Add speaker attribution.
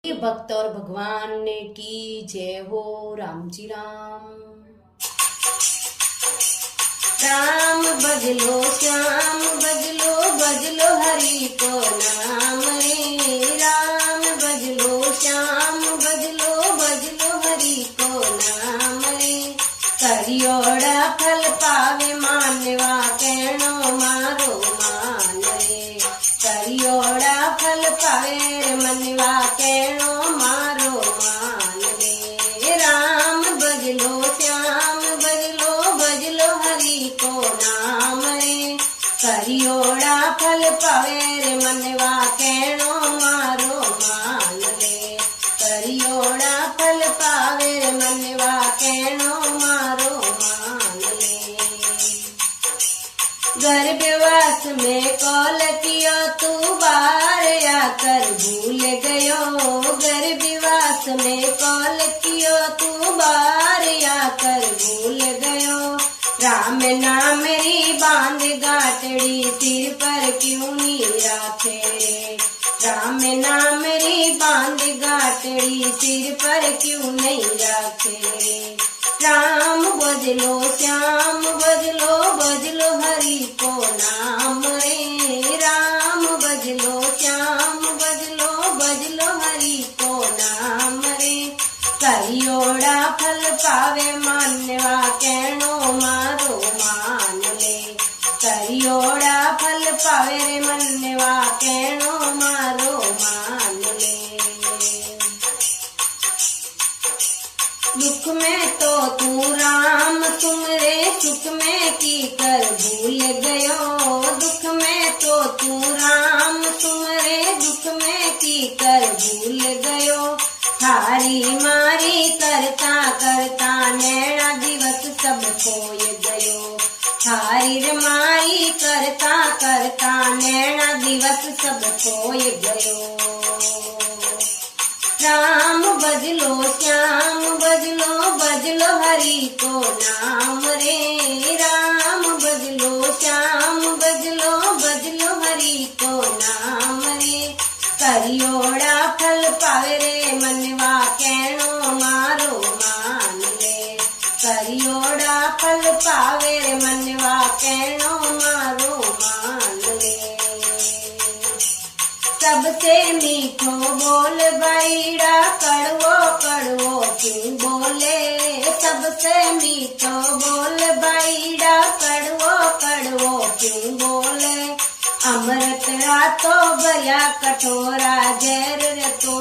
Speaker 1: भक्त और भगवान की जय हो। राम जी राम। राम भजलो श्याम भजलो भजलो हरि को नाम रे। राम भजलो श्याम भजलो भजलो हरि को नाम रे। करियोड़ा फल पावे मानवा कहणो मारो मान रे। करियोड़ा फल पावे मनवा कहणो मारो मान रे। राम भजलो श्याम भजलो भजलो हरि को नाम रे। करियोड़ा फल पावे रे मनवा कहणो मारो मान रे। करियोड़ा फल पावे रे मनवा कहणो मारो मान रे। गर्भवास में कॉल किया तू बाहर आकर भूल गयो। गर्भवास में कॉल किया तू बाहर आकर भूल गयो। राम नाम री बांध गाटड़ी सिर पर क्यों नहीं राखे रे। राम नाम री बांध गाटड़ी सिर पर क्यों नहीं राखे रे। राम भजलो श्याम भजलो भजलो हरि को नाम रे। राम भजलो श्याम भजलो भजलो हरि को नाम रे। करियोड़ा फल पावे मानवा कहणो मारो मान ले। करियोड़ा फल पावे रे मनवा कहणो मारो मान ले। दुख में तो तू राम तुम रे सुख में की कर भूल गयो। दुख में तो तू राम तुम रे दुख में की कर भूल गयो। हारी मारी करता करता नैना दिवस सब खोय गयो। हारी मारी करता करता नैना दिवस सब खोय गयो। राम भजलो श्याम भजलो भजलो हरि को नाम रे। राम भजलो श्याम भजलो भजलो हरि को नाम रे। करियोड़ा फल पावे रे मनवा कहणो मारो मान ले। करियोड़ा फल पावे रे मनवा कहणो मारो मान ले। सबसे मीठो बोल बाईड़ा कड़वो कड़वो क्यों बोले। सबसे मीठो बोल बाईड़ा कड़वो कड़वो क्यों बोले। अमृत रातो गया कटोरा जहर तो